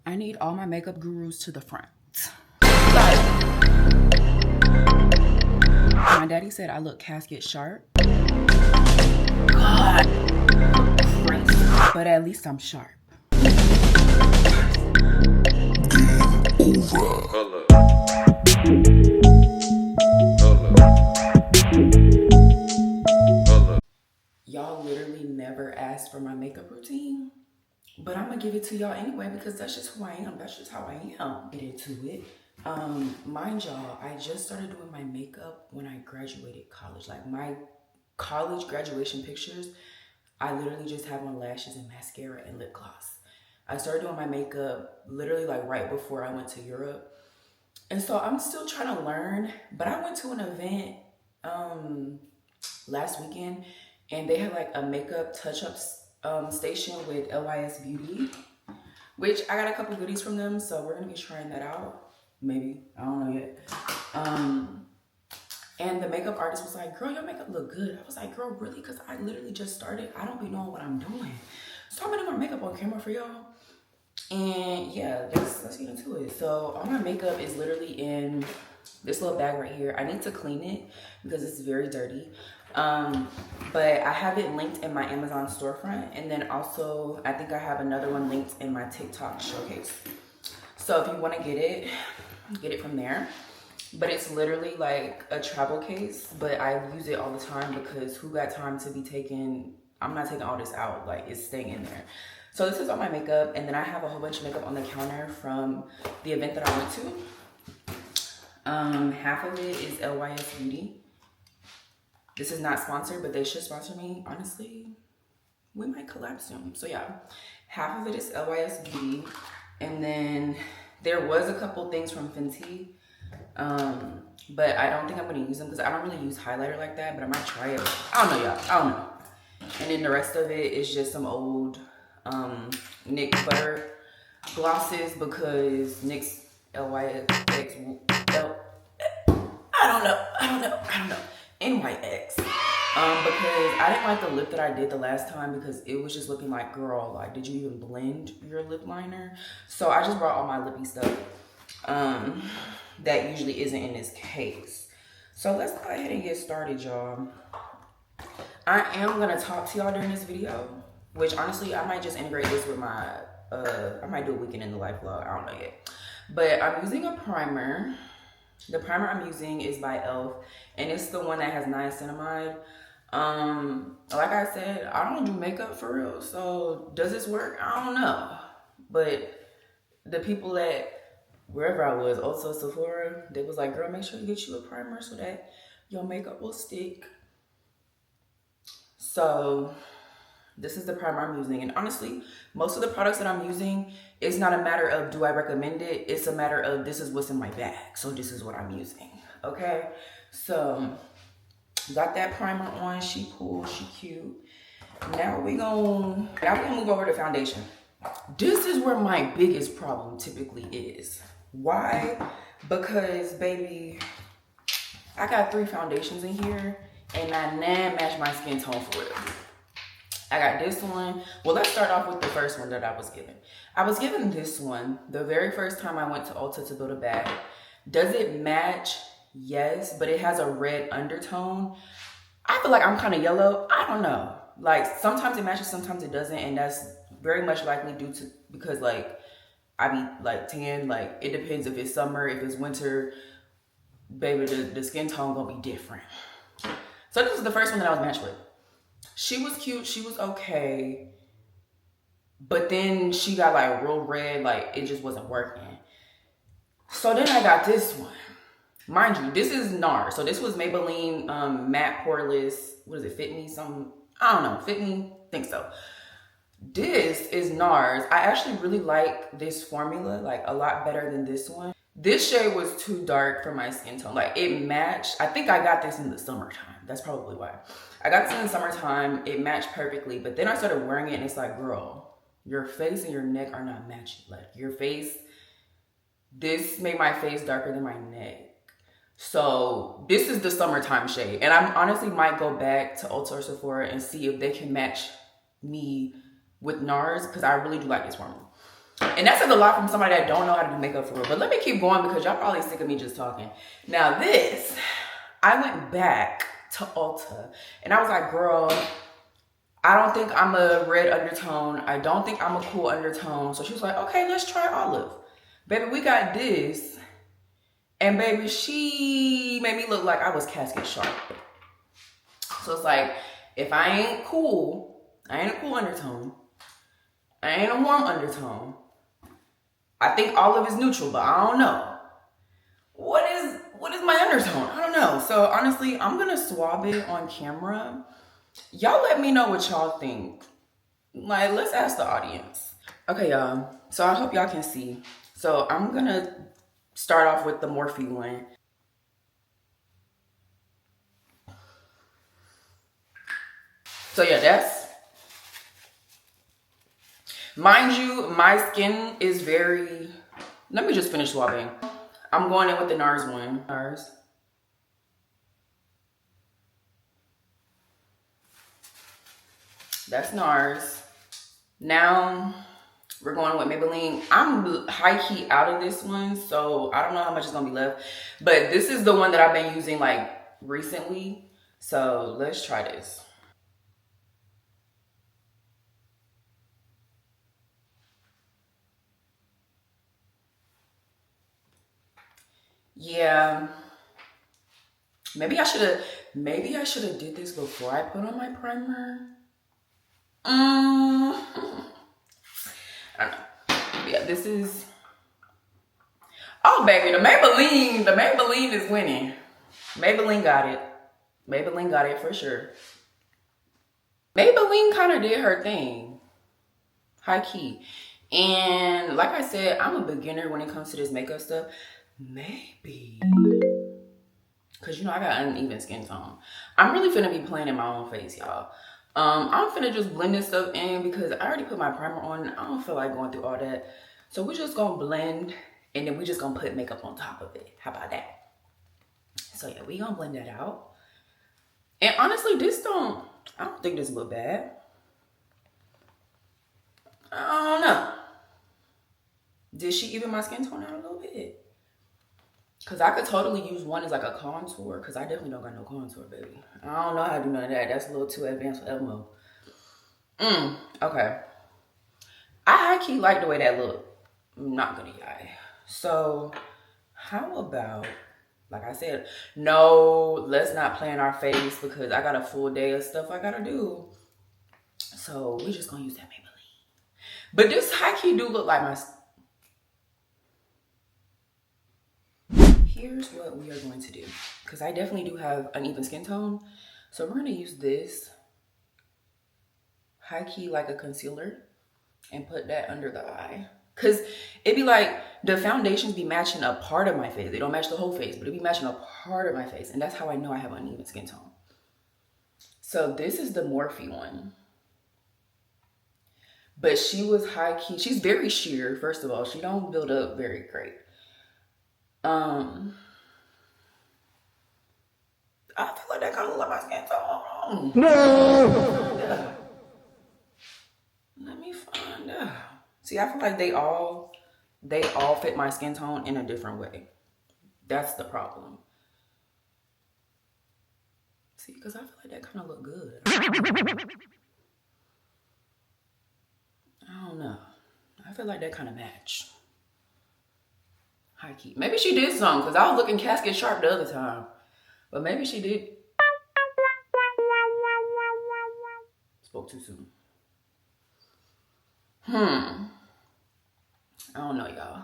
I need all my makeup gurus to the front. My daddy said I look casket sharp. God, crazy. But at least I'm sharp. Over. Y'all literally never asked for my makeup routine, but I'm gonna give it to y'all anyway because that's just who I am. That's just how I am. Get into it. Mind y'all, I just started doing my makeup when I graduated college. Like my college graduation pictures, I literally just have on lashes and mascara and lip gloss. I started doing my makeup literally like right before I went to Europe. And so I'm still trying to learn, but I went to an event last weekend and they had like a makeup touch-up station with LYS Beauty, which I got a couple goodies from them, so we're gonna be trying that out. Maybe, I don't know yet. And the makeup artist was like, girl, your makeup look good. I was like, girl, really? Because I literally just started. I don't be knowing what I'm doing. So I'm gonna do my makeup on camera for y'all. And yeah, let's get into it. So all my makeup is literally in this little bag right here. I need to clean it because it's very dirty. But I have it linked in my Amazon storefront. And then also, I think I have another one linked in my TikTok showcase. So if you want to get it from there. But it's literally like a travel case, but I use it all the time because who got time to be taking, I'm not taking all this out, like it's staying in there. So this is all my makeup, and then I have a whole bunch of makeup on the counter from the event that I went to. Half of it is LYS Beauty. This is not sponsored, but they should sponsor me. Honestly, we might collab soon. So yeah, half of it is LYS Beauty. And then there was a couple things from Fenty. But I don't think I'm gonna use them because I don't really use highlighter like that, but I might try it. I don't know, y'all. I don't know. And then the rest of it is just some old NYX butter glosses because NYX LYX NYX. Because I didn't like the lip that I did the last time because it was just looking like, girl, like, did you even blend your lip liner? So I just brought all my lippy stuff that usually isn't in this case. So let's go ahead and get started, y'all. I am gonna talk to y'all during this video, which honestly, I might just integrate this with my, I might do a weekend in the life vlog, I don't know yet. But I'm using a primer. The primer I'm using is by e.l.f. and it's the one that has niacinamide. Like I said, I don't do makeup for real, so does this work? I don't know. But the people that wherever I was, also Sephora, they was like, girl, make sure you get you a primer so that your makeup will stick. So this is the primer I'm using. And honestly, most of the products that I'm using, it's not a matter of do I recommend it? It's a matter of this is what's in my bag. So this is what I'm using, okay? So got that primer on, she cool, she cute. Now we gonna move over to foundation. This is where my biggest problem typically is. Why? Because, baby, I got 3 foundations in here, and I now match my skin tone for real. I got this one. Well, let's start off with the first one that I was given. I was given this one the very first time I went to Ulta to build a bag. Does it match? Yes, but it has a red undertone. I feel like I'm kind of yellow. I don't know. Like, sometimes it matches, sometimes it doesn't, and that's very much likely due to, because like, I be like tan, like it depends if it's summer, if it's winter, baby, the skin tone gonna be different. So this is the first one that I was matched with. She was cute, she was okay, but then she got like real red, like it just wasn't working. So then I got this one. Mind you, this is NARS. So this was Maybelline Matte Poreless, what is it, Fit Me something? I don't know, Fit Me, think so. This is NARS. I actually really like this formula, like a lot better than this one. This shade was too dark for my skin tone. Like it matched. I think I got this in the summertime. That's probably why. I got this in the summertime. It matched perfectly. But then I started wearing it and it's like, girl, your face and your neck are not matching. Like your face, this made my face darker than my neck. So this is the summertime shade. And I honestly might go back to Ulta or Sephora and see if they can match me with NARS because I really do like this formula. And that says a lot from somebody that don't know how to do makeup for real. But let me keep going because y'all probably sick of me just talking. Now this, I went back to Ulta and I was like, girl, I don't think I'm a red undertone. I don't think I'm a cool undertone. So she was like, okay, let's try olive. Baby, we got this. And baby, she made me look like I was casket sharp. So it's like, if I ain't cool, I ain't a cool undertone. I ain't a warm undertone. I think olive is neutral, but I don't know. What is my undertone? I don't know. So honestly, I'm gonna swab it on camera. Y'all let me know what y'all think. Like, let's ask the audience. Okay, y'all. So I hope y'all can see. So I'm gonna start off with the Morphe one. So yeah, that's, mind you, my skin is very, let me just finish swabbing. I'm going in with the NARS one. NARS. That's NARS. Now we're going with Maybelline. I'm high-key out of this one, so I don't know how much is gonna be left. But this is the one that I've been using like recently. So let's try this. Yeah. Maybe I should have did this before I put on my primer. I don't know. Yeah, this is, oh baby, the Maybelline is winning. Maybelline got it. Maybelline got it for sure. Maybelline kind of did her thing. High key. And like I said, I'm a beginner when it comes to this makeup stuff. Maybe. Because, you know, I got uneven skin tone. I'm really finna be playing in my own face, y'all. I'm finna just blend this stuff in because I already put my primer on. I don't feel like going through all that. So we're just gonna blend and then we're just gonna put makeup on top of it. How about that? So yeah, we gonna blend that out. And honestly, I don't think this look bad. I don't know. Did she even my skin tone out a little bit? Because I could totally use one as like a contour because I definitely don't got no contour, baby. I don't know how to do none of that. That's a little too advanced for Elmo. Okay. I high-key like the way that look. I'm not gonna lie. So how about, like I said, no, let's not play in our face because I got a full day of stuff I gotta do. So we just gonna use that Maybelline. But this high-key do look like my... Here's what we are going to do. Because I definitely do have uneven skin tone. So we're gonna use this high-key like a concealer and put that under the eye. Cause it be like the foundations be matching a part of my face. They don't match the whole face, but it be matching a part of my face. And that's how I know I have uneven skin tone. So this is the Morphe one. But she was high key. She's very sheer, first of all. She don't build up very great. I feel like that kind of look like my skin tone. No. Let me find out. See, I feel like they all fit my skin tone in a different way. That's the problem. See, because I feel like that kind of look good. I don't know. I feel like that kind of match. High key. Maybe she did something because I was looking casket sharp the other time. But maybe she did. Spoke too soon. I don't know, y'all.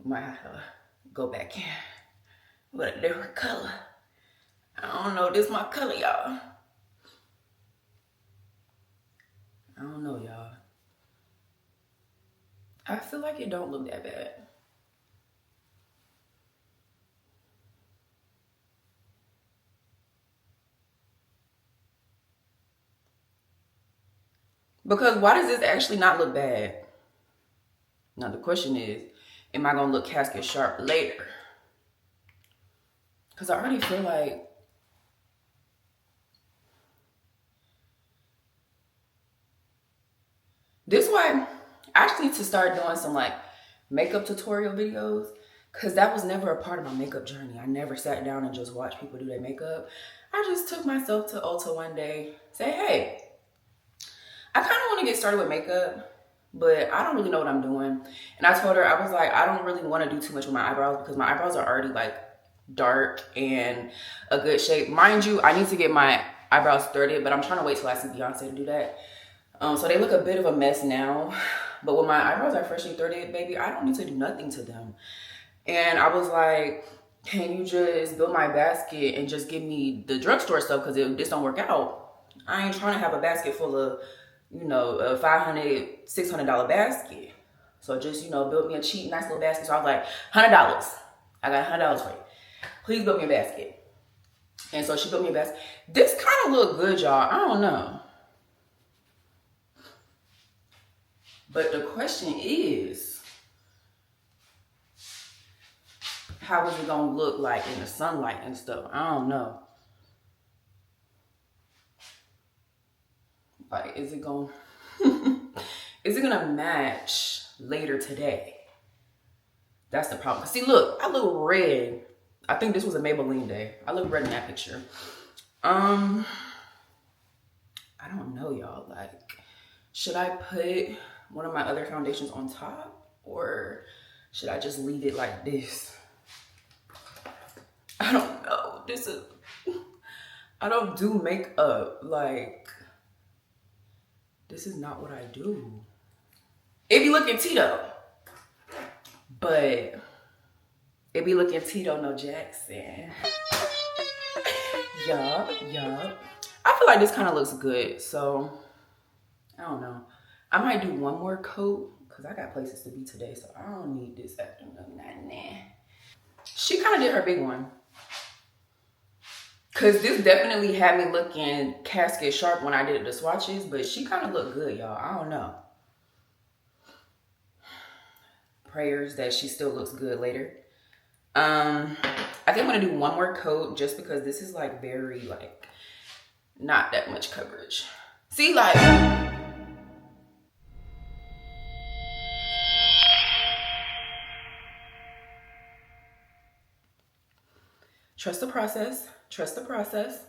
Might have to go back in with a different color. I don't know. This is my color, y'all. I don't know, y'all. I feel like it don't look that bad. Because why does this actually not look bad? Now the question is, am I gonna look casket sharp later? Because I already feel like this way. I actually need to start doing some like makeup tutorial videos, because that was never a part of my makeup journey. I never sat down and just watched people do their makeup. I just took myself to Ulta one day, say, hey, I kind of want to get started with makeup, but I don't really know what I'm doing. And I told her, I was like, I don't really want to do too much with my eyebrows because my eyebrows are already like dark and a good shape. Mind you, I need to get my eyebrows threaded, but I'm trying to wait till I see Beyonce to do that. So they look a bit of a mess now, but when my eyebrows are freshly threaded, baby, I don't need to do nothing to them. And I was like, can you just build my basket and just give me the drugstore stuff? Because if this don't work out, I ain't trying to have a basket full of, you know, a $500, $600 basket. So just, you know, build me a cheap, nice little basket. So I was like, $100. I got $100 for you. Please build me a basket. And so she built me a basket. This kind of look good, y'all. I don't know. But the question is, how is it gonna look like in the sunlight and stuff? I don't know. Like, is it gonna is it gonna match later today? That's the problem. See, look, I look red. I think this was a Maybelline day. I look red in that picture. I don't know, y'all. Like, should I put one of my other foundations on top, or should I just leave it like this? I don't know. I don't do makeup. Like, this is not what I do. It be looking Tito, but it be looking Tito, no Jackson. Yup. I feel like this kind of looks good, so I don't know. I might do one more coat because I got places to be today, so I don't need this afternoon. Nah. She kind of did her big one. Because this definitely had me looking casket sharp when I did the swatches, but she kind of looked good, y'all. I don't know. Prayers that she still looks good later. I think I'm going to do one more coat just because this is like very like not that much coverage. See, like, trust the process. Trust the process.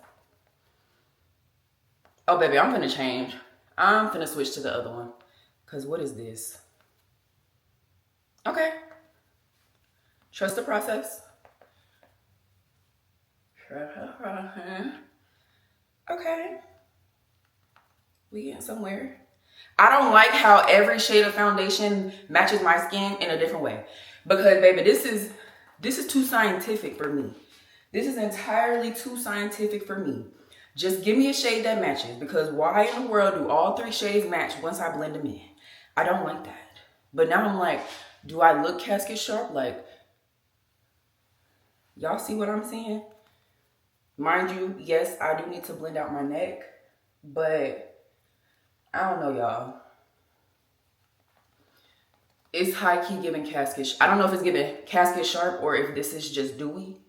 Oh, baby, I'm finna change. I'm finna switch to the other one. Because what is this? Okay. Trust the process. Okay. We getting somewhere. I don't like how every shade of foundation matches my skin in a different way. Because, baby, this is too scientific for me. This is entirely too scientific for me. Just give me a shade that matches, because why in the world do all three shades match once I blend them in? I don't like that. But now I'm like, do I look casket sharp? Like, y'all see what I'm saying? Mind you, yes, I do need to blend out my neck, but I don't know, y'all. It's high-key giving casket. I don't know if it's giving casket sharp or if this is just dewy.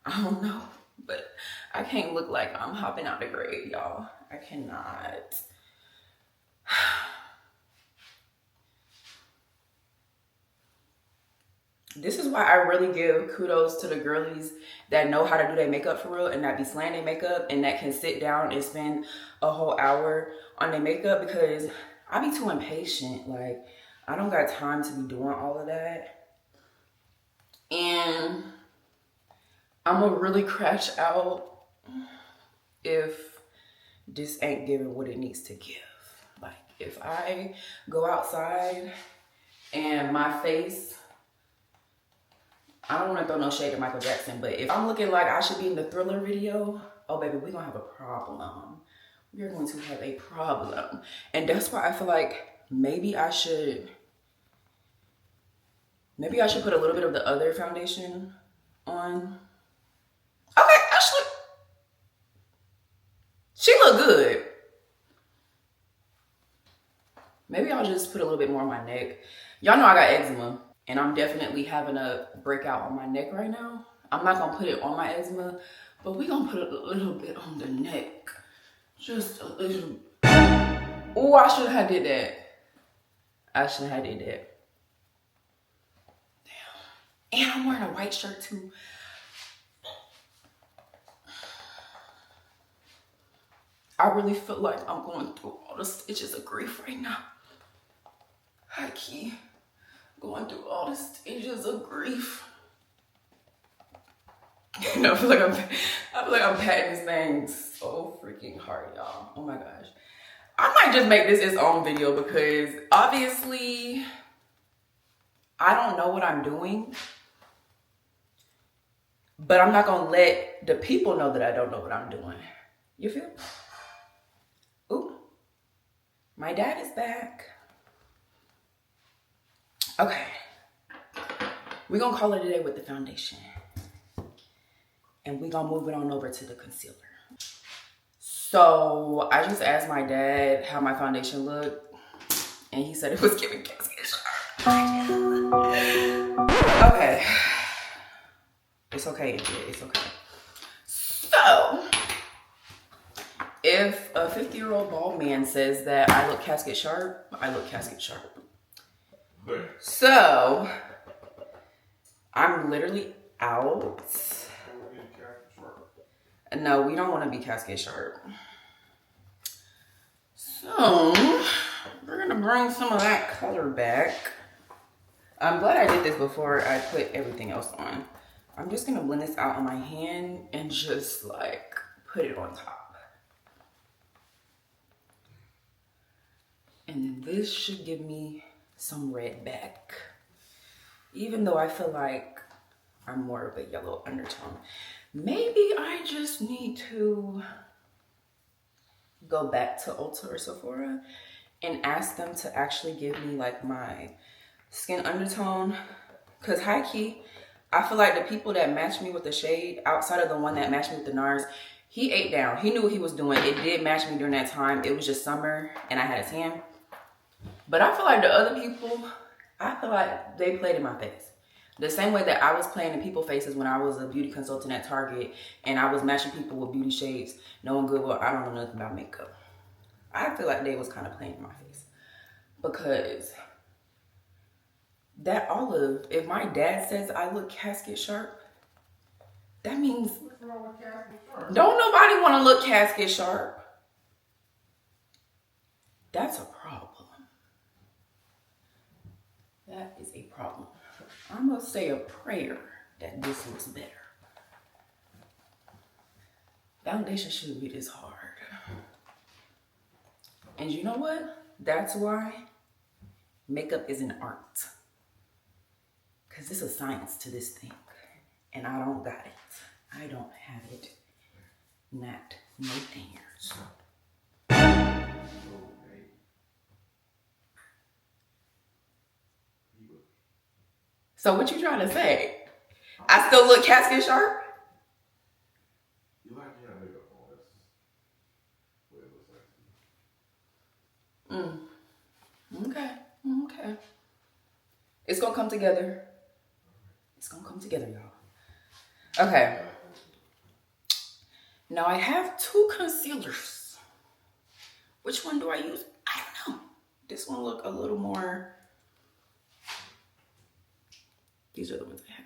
I don't know, but I can't look like I'm hopping out the grave, y'all. I cannot. This is why I really give kudos to the girlies that know how to do their makeup for real and that be slaying their makeup and that can sit down and spend a whole hour on their makeup, because I be too impatient. Like, I don't got time to be doing all of that. And I'm gonna really crash out if this ain't giving what it needs to give. Like, if I go outside and my face, I don't want to throw no shade at Michael Jackson, but if I'm looking like I should be in the Thriller video, oh baby, we're gonna have a problem. We're going to have a problem. And that's why I feel like maybe I should put a little bit of the other foundation on. Okay, Ashley. She look good. Maybe I'll just put a little bit more on my neck. Y'all know I got eczema, and I'm definitely having a breakout on my neck right now. I'm not gonna put it on my eczema, but we're gonna put a little bit on the neck. Just a little. Oh, I should have did that. I shouldn't have did that. Damn. And I'm wearing a white shirt too. I really feel like I'm going through all the stages of grief right now. High key. Going through all the stages of grief. You know, I feel like I'm patting this thing so freaking hard, y'all. Oh my gosh. I might just make this its own video because obviously I don't know what I'm doing. But I'm not gonna let the people know that I don't know what I'm doing. You feel? Ooh. My dad is back. Okay. We're gonna call it a day with the foundation. And we're gonna move it on over to the concealer. So I just asked my dad how my foundation looked. And he said it was giving casket sharp. Okay. It's okay, it's okay. So, if a 50-year-old bald man says that I look casket sharp, I look casket sharp. So, I'm literally out. No, we don't want to be casket sharp. So, we're going to bring some of that color back. I'm glad I did this before I put everything else on. I'm just gonna blend this out on my hand and just like put it on top. And then this should give me some red back. Even though I feel like I'm more of a yellow undertone. Maybe I just need to go back to Ulta or Sephora and ask them to actually give me like my skin undertone. Cause high key, I feel like the people that matched me with the shade, outside of the one that matched me with the NARS, he ate down. He knew what he was doing. It did match me during that time. It was just summer and I had a tan. But I feel like the other people, I feel like they played in my face. The same way that I was playing in people's faces when I was a beauty consultant at Target and I was matching people with beauty shades, knowing good well I don't know nothing about makeup. I feel like they was kind of playing in my face. Because that olive, if my dad says I look casket sharp, that means what's wrong with casket sharp? Don't nobody want to look casket sharp. That's a problem. That is a problem. I'm gonna say a prayer that this looks better. Foundation shouldn't be this hard. And you know what? That's why makeup is an art. Because there's a science to this thing. And I don't got it. I don't have it. Not no dangers. So what you trying to say? I still look casket sharp? You like you have makeup on. That's what it looks like. Okay. Okay. It's gonna come together. It's gonna come together, y'all. Okay. Now I have two concealers. Which one do I use? I don't know. This one look a little more. These are the ones I have.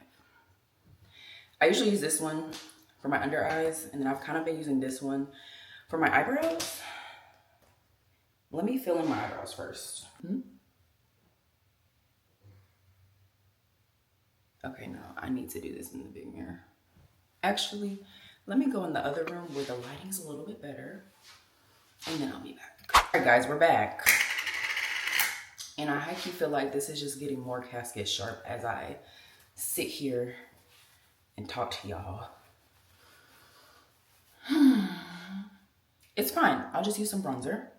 I usually use this one for my under eyes, and then I've kind of been using this one for my eyebrows. Let me fill in my eyebrows first. Okay, no, I need to do this in the big mirror. Actually, let me go in the other room where the lighting's a little bit better, and then I'll be back. All right, guys, we're back. And I actually feel like this is just getting more casket sharp as I sit here and talk to y'all. It's fine. I'll just use some bronzer.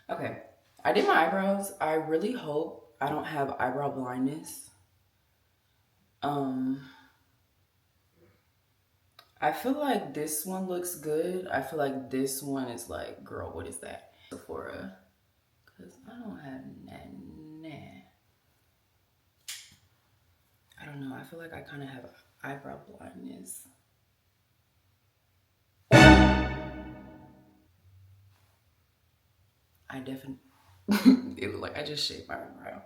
Okay, I did my eyebrows. I really hope I don't have eyebrow blindness. I feel like this one looks good. I feel like this one is like, girl, what is that? Sephora. Because I don't have nah. I don't know. I feel like I kind of have eyebrow blindness. I It looked like I just shaved my eyebrow.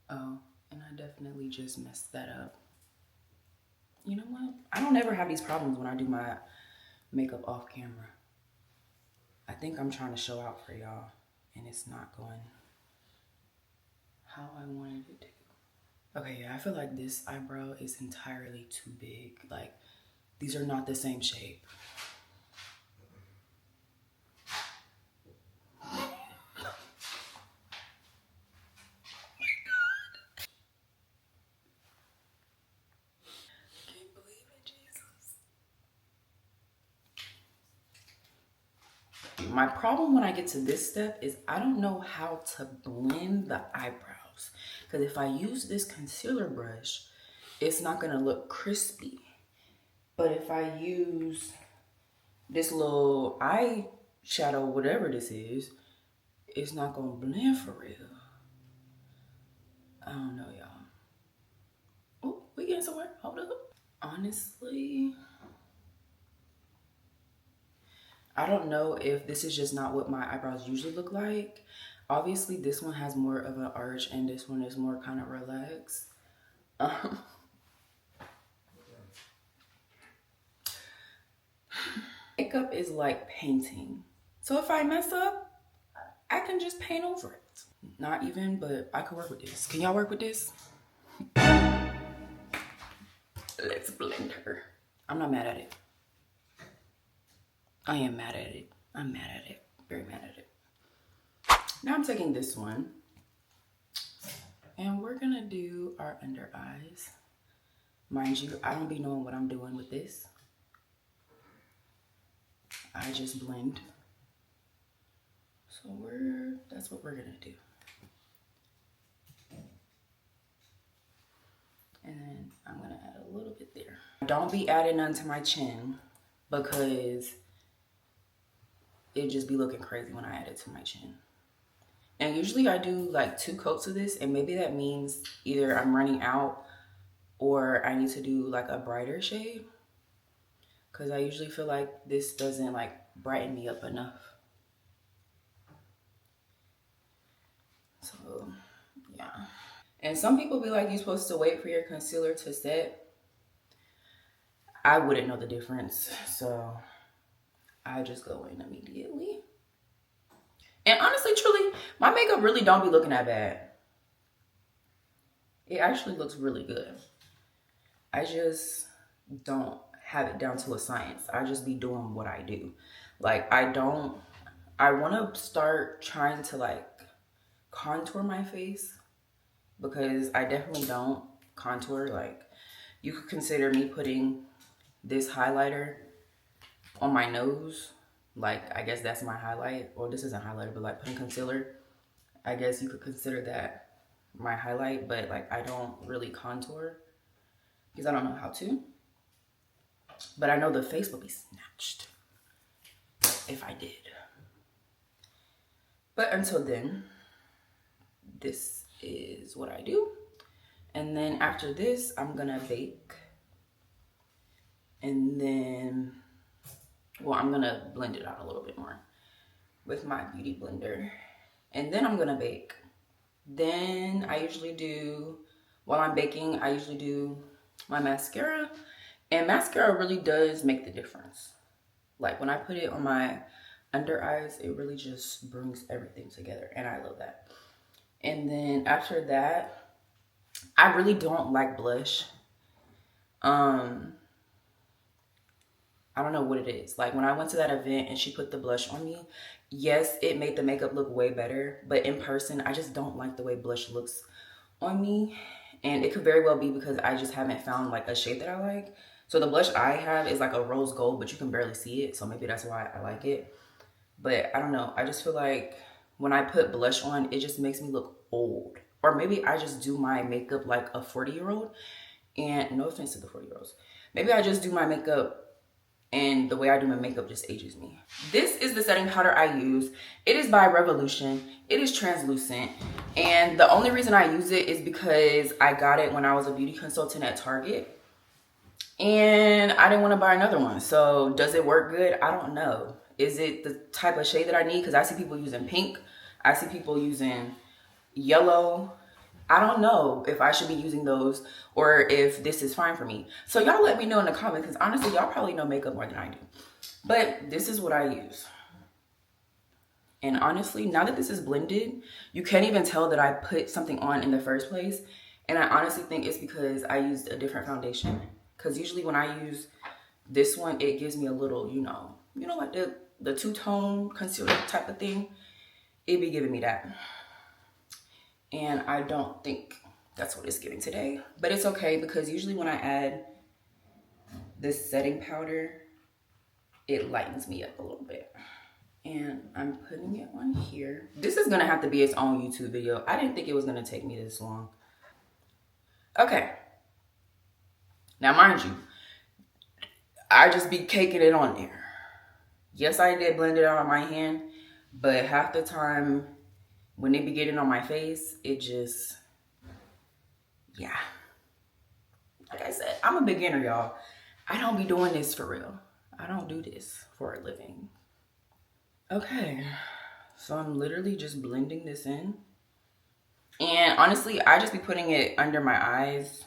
Oh, and I definitely just messed that up. You know what? I don't ever have these problems when I do my makeup off camera. I think I'm trying to show out for y'all, and it's not going how I wanted it to. Okay, yeah, I feel like this eyebrow is entirely too big. Like, these are not the same shape. Can't believe it, Jesus. My problem when I get to this step is I don't know how to blend the eyebrows. Because if I use this concealer brush, it's not going to look crispy. But if I use this little eyeshadow, whatever this is, it's not going to blend for real. I don't know, y'all. Oh, we getting somewhere. Hold up. Honestly, I don't know if this is just not what my eyebrows usually look like. Obviously, this one has more of an arch and this one is more kind of relaxed. Makeup is like painting. So if I mess up, I can just paint over it. Not even, but I could work with this. Can y'all work with this? Let's blend her. I'm not mad at it. I am mad at it. I'm mad at it. Very mad at it. Now I'm taking this one. And we're gonna do our under eyes. Mind you, I don't be knowing what I'm doing with this. I just blend. So that's what we're gonna do. And then I'm gonna add a little bit there. Don't be adding none to my chin because it just be looking crazy when I add it to my chin. And usually I do like 2 coats of this, and maybe that means either I'm running out or I need to do like a brighter shade, because I usually feel like this doesn't like brighten me up enough. So yeah. And some people be like, you're supposed to wait for your concealer to set. I wouldn't know the difference, so I just go in immediately. And honestly, truly, my makeup really don't be looking that bad. It actually looks really good. I just don't have it down to a science. I just be doing what I do. Like, I want to start trying to like contour my face, because I definitely don't contour. Like, you could consider me putting this highlighter on my nose. Like, I guess that's my highlight. Or this isn't highlighter, but like putting concealer, I guess you could consider that my highlight. But like, I don't really contour because I don't know how to. But I know the face would be snatched if I did. But until then, this is what I do. And then after this, I'm gonna bake. And then, well, I'm gonna blend it out a little bit more with my beauty blender. And then I'm gonna bake. Then I usually do, while I'm baking, I usually do my mascara. And mascara really does make the difference. Like, when I put it on my under eyes, it really just brings everything together. And I love that. And then after that, I really don't like blush. I don't know what it is. Like, when I went to that event and she put the blush on me, yes, it made the makeup look way better. But in person, I just don't like the way blush looks on me. And it could very well be because I just haven't found like a shade that I like. So the blush I have is like a rose gold, but you can barely see it. So maybe that's why I like it. But I don't know. I just feel like when I put blush on, it just makes me look old. Or maybe I just do my makeup like a 40-year-old. And no offense to the 40-year-olds. Maybe I just do my makeup and the way I do my makeup just ages me. This is the setting powder I use. It is by Revolution. It is translucent. And the only reason I use it is because I got it when I was a beauty consultant at Target. And I didn't want to buy another one. So does it work good? I don't know. Is it the type of shade that I need? Because I see people using pink. I see people using yellow. I don't know if I should be using those or if this is fine for me. So y'all let me know in the comments, because honestly, y'all probably know makeup more than I do. But this is what I use. And honestly, now that this is blended, you can't even tell that I put something on in the first place. And I honestly think it's because I used a different foundation. Because usually when I use this one, it gives me a little, you know, like the two-tone concealer type of thing. It be giving me that. And I don't think that's what it's giving today. But it's okay, because usually when I add this setting powder, it lightens me up a little bit. And I'm putting it on here. This is gonna have to be its own YouTube video. I didn't think it was gonna take me this long. Okay. Now, mind you, I just be caking it on there. Yes, I did blend it out on my hand, but half the time when it be getting on my face, it just, yeah. Like I said, I'm a beginner, y'all. I don't be doing this for real. I don't do this for a living. Okay, so I'm literally just blending this in. And honestly, I just be putting it under my eyes.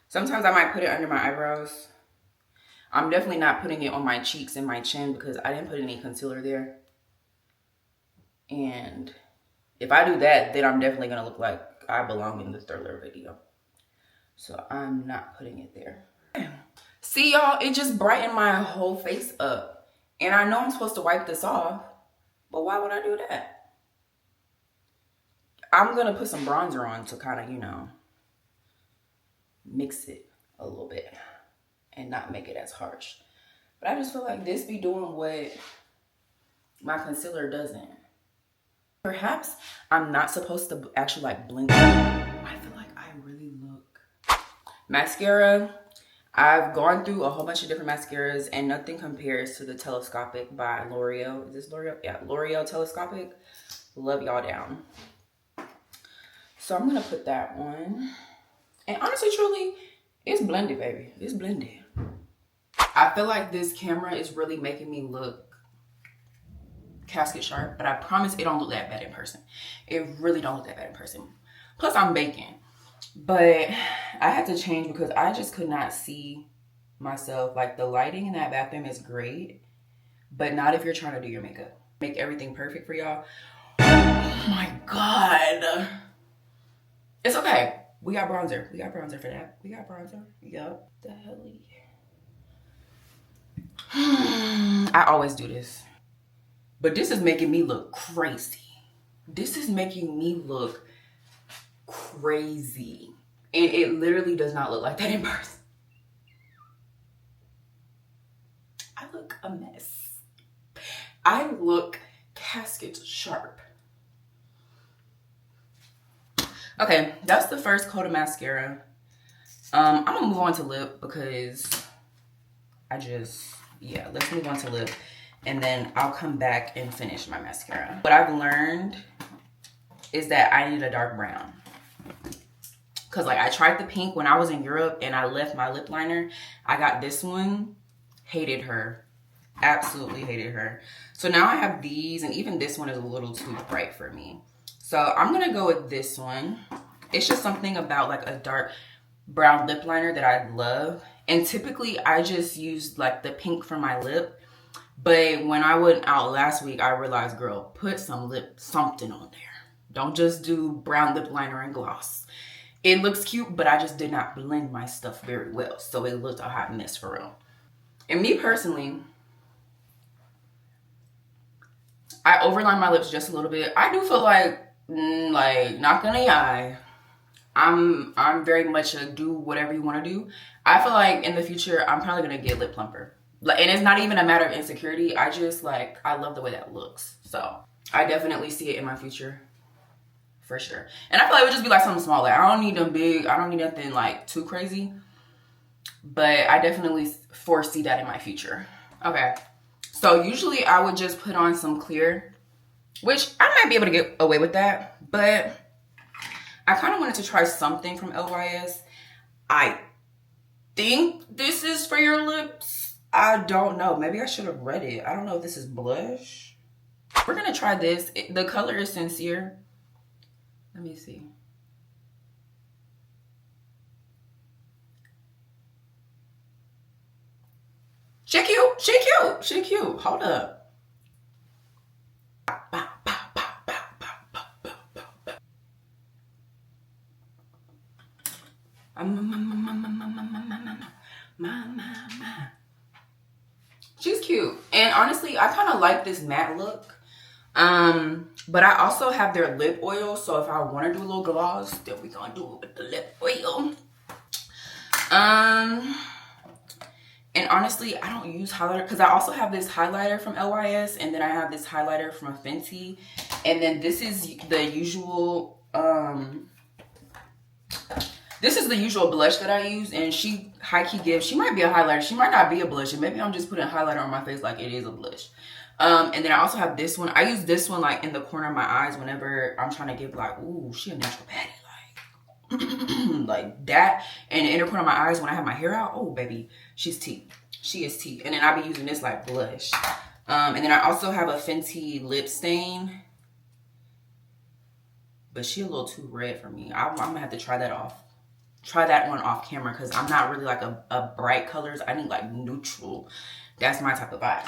Sometimes I might put it under my eyebrows. I'm definitely not putting it on my cheeks and my chin because I didn't put any concealer there. And if I do that, then I'm definitely going to look like I belong in the Thriller video. So I'm not putting it there. See, y'all, it just brightened my whole face up. And I know I'm supposed to wipe this off, but why would I do that? I'm going to put some bronzer on to kind of, you know, mix it a little bit and not make it as harsh. But I just feel like this be doing what my concealer doesn't. Perhaps I'm not supposed to actually like blend it. I feel like I really look. Mascara. I've gone through a whole bunch of different mascaras and nothing compares to the Telescopic by L'Oreal. Is this L'Oreal? Yeah, L'Oreal Telescopic. Love y'all down. So I'm going to put that on. And honestly, truly, it's blended, baby. It's blended. I feel like this camera is really making me look casket sharp, but I promise it don't look that bad in person. It really don't look that bad in person. Plus, I'm baking. But I had to change because I just could not see myself. Like, the lighting in that bathroom is great, but not if you're trying to do your makeup. Make everything perfect for y'all. Oh my God. It's okay. We got bronzer. We got bronzer for that. We got bronzer. Yup. The hell? I always do this. But this is making me look crazy. This is making me look crazy. And it literally does not look like that in person. I look a mess. I look casket sharp. Okay, that's the first coat of mascara. I'm gonna move on to lip because let's move on to lip. And then I'll come back and finish my mascara. What I've learned is that I need a dark brown. Because like I tried the pink when I was in Europe and I left my lip liner. I got this one. Hated her. Absolutely hated her. So now I have these, and even this one is a little too bright for me. So I'm going to go with this one. It's just something about like a dark brown lip liner that I love. And typically I just used like the pink for my lip. But when I went out last week, I realized, girl, put something on there. Don't just do brown lip liner and gloss. It looks cute, but I just did not blend my stuff very well. So it looked a hot mess for real. And me personally, I overlined my lips just a little bit. I do feel like not gonna lie, I'm very much a do whatever you want to do. I feel like in the future, I'm probably gonna get lip plumper. And it's not even a matter of insecurity. I just I love the way that looks. So I definitely see it in my future. For sure. And I feel like it would just be like something small. Like I don't need them big. I don't need nothing like too crazy. But I definitely foresee that in my future. Okay. So usually I would just put on some clear, which I might be able to get away with that. But I kind of wanted to try something from LYS. I think this is for your lips. I don't know. Maybe I should have read it. I don't know if this is blush. We're going to try this. The color is Sincere. Let me see. She cute. She cute. She cute. Hold up. She's cute. And honestly, I kind of like this matte look. But I also have their lip oil. So if I want to do a little gloss, then we're going to do it with the lip oil. And honestly, I don't use highlighter because I also have this highlighter from LYS, and then I have this highlighter from Fenty, and then this is the usual blush that I use, and she high-key gives, she might be a highlighter, she might not be a blush, and maybe I'm just putting a highlighter on my face like it is a blush. And then I also have this one. I use this one like in the corner of my eyes whenever I'm trying to give like, ooh, she a natural baddie. Like that, and the inner corner of my eyes when I have my hair out. Oh baby, she's tea. She is tea. And then I'll be using this like blush. And then I also have a Fenty lip stain, but she a little too red for me. I'm gonna have to try that one off camera because I'm not really like a bright colors. I need like neutral. That's my type of vibe.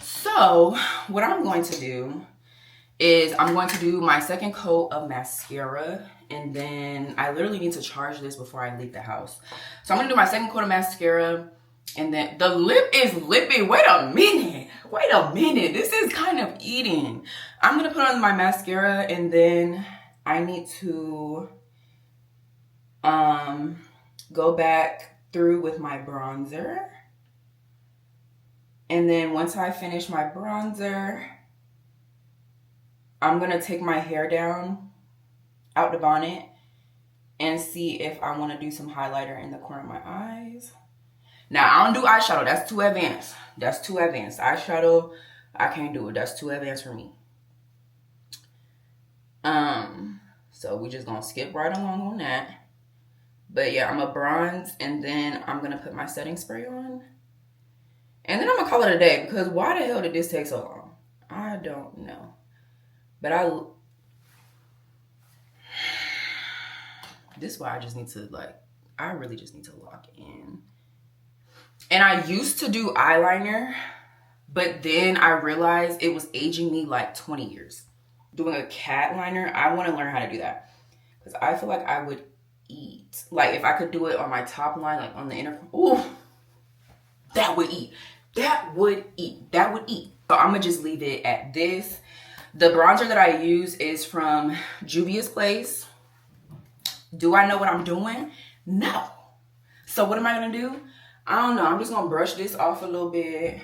So what I'm going to do is I'm going to do my second coat of mascara, and then I literally need to charge this before I leave the house. So I'm gonna do my second coat of mascara, and then the lip is lippy. Wait a minute. This is kind of eating. I'm gonna put on my mascara, and then I need to go back through with my bronzer. And then once I finish my bronzer, I'm gonna take my hair down out the bonnet and see if I want to do some highlighter in the corner of my eyes. Now I don't do eyeshadow. That's too advanced. Eyeshadow, I can't do it. That's too advanced for me. So we just gonna skip right along on that. But yeah, I'm a bronze, and then I'm gonna put my setting spray on, and then I'm gonna call it a day because why the hell did this take so long? I don't know. But this is why I just need to I really just need to lock in. And I used to do eyeliner, but then I realized it was aging me like 20 years. Doing a cat liner, I want to learn how to do that because I feel like I would eat. Like if I could do it on my top line, like on the inner, ooh, that would eat. So I'm gonna just leave it at this. The bronzer that I use is from Juvia's Place. Do I know what I'm doing? No. So what am I gonna do? I don't know. I'm just gonna brush this off a little bit.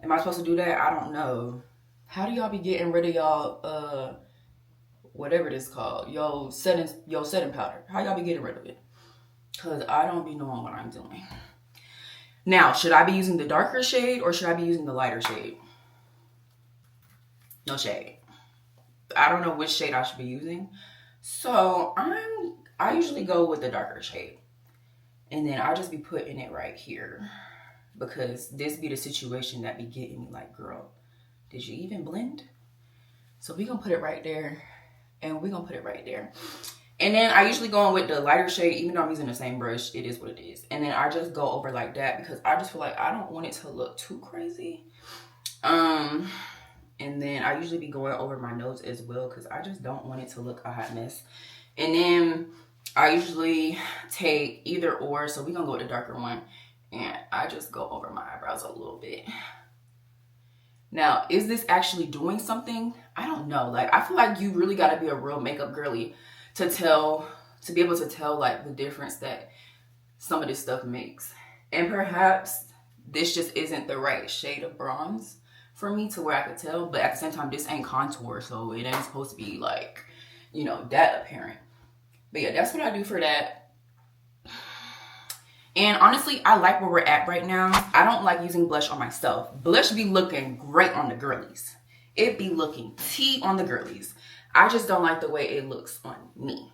Am I supposed to do that? I don't know. How do y'all be getting rid of y'all whatever this called? Yo setting powder. How y'all be getting rid of it? Cause I don't be knowing what I'm doing. Now, should I be using the darker shade or should I be using the lighter shade? No shade. I don't know which shade I should be using. So I usually go with the darker shade. And then I'll just be putting it right here. Because this be the situation that be getting me like, girl, did you even blend? So we gonna put it right there. And we gonna put it right there. And then I usually go in with the lighter shade, even though I'm using the same brush, it is what it is. And then I just go over like that because I just feel like I don't want it to look too crazy. And then I usually be going over my nose as well because I just don't want it to look a hot mess. And then I usually take either or, so we're gonna go with the darker one. And I just go over my eyebrows a little bit. Now, is this actually doing something? I don't know. Like, I feel like you really gotta be a real makeup girly to be able to tell like the difference that some of this stuff makes. And perhaps this just isn't the right shade of bronze for me to where I could tell, but at the same time, this ain't contour, so it ain't supposed to be like, you know, that apparent. But yeah, that's what I do for that. And honestly, I like where we're at right now. I don't like using blush on myself. Blush be looking great on the girlies. It be looking tea on the girlies. I just don't like the way it looks on me.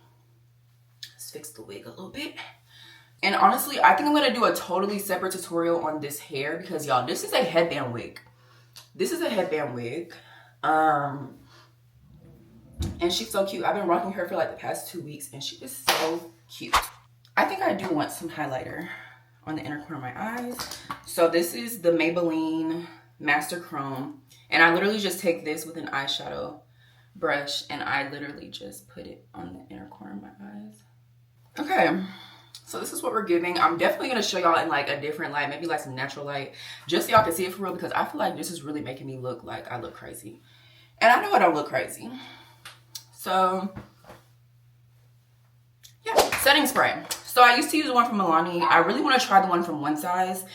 Let's fix the wig a little bit. And honestly, I think I'm gonna do a totally separate tutorial on this hair because y'all, this is a headband wig. This is a headband wig. And she's so cute. I've been rocking her for like the past 2 weeks and she is so cute. I think I do want some highlighter on the inner corner of my eyes. So this is the Maybelline Master Chrome. And I literally just take this with an eyeshadow brush and I literally just put it on the inner corner of my eyes. Okay, so this is what we're giving. I'm definitely gonna show y'all in like a different light, maybe like some natural light, just so y'all can see it for real because I feel like this is really making me look like I look crazy. And I know I don't look crazy. So yeah, setting spray. So I used to use the one from Milani. I really want to try the one from One Size,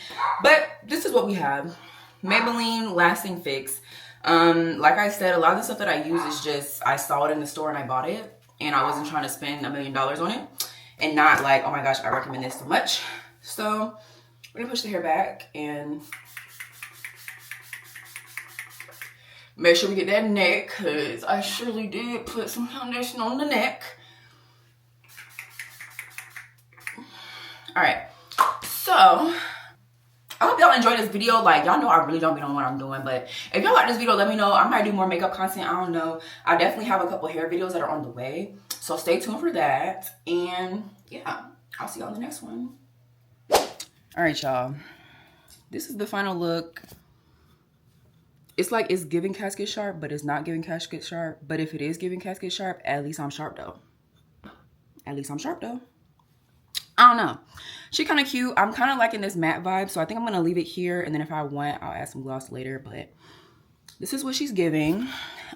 but this is what we have. Maybelline Lasting Fix. Like I said, a lot of the stuff that I use is just, I saw it in the store and I bought it. And I wasn't trying to spend $1 million on it. And not like, oh my gosh, I recommend this so much. So we're gonna push the hair back and make sure we get that neck, because I surely did put some foundation on the neck. All right, so I hope y'all enjoyed this video. Like, y'all know I really don't be knowing what I'm doing, but if y'all like this video, let me know. I might do more makeup content. I don't know. I definitely have a couple hair videos that are on the way, so stay tuned for that. And yeah, I'll see y'all in the next one. All right, y'all. This is the final look. It's like it's giving casket sharp, but it's not giving casket sharp. But if it is giving casket sharp, at least I'm sharp though. At least I'm sharp though. I don't know. She kind of cute. I'm kind of liking this matte vibe, so I think I'm going to leave it here. And then if I want, I'll add some gloss later. But this is what she's giving.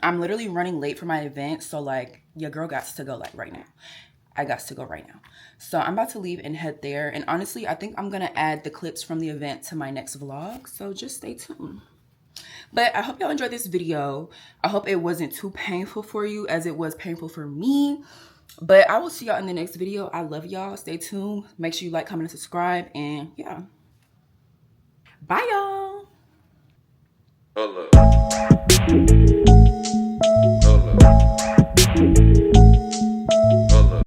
I'm literally running late for my event. So, like, your girl got to go, like, right now. I got to go right now. So, I'm about to leave and head there. And honestly, I think I'm going to add the clips from the event to my next vlog. So, just stay tuned. But I hope y'all enjoyed this video. I hope it wasn't too painful for you as it was painful for me. But I will see y'all in the next video. I love y'all. Stay tuned. Make sure you like, comment, and subscribe. And yeah. Bye, y'all.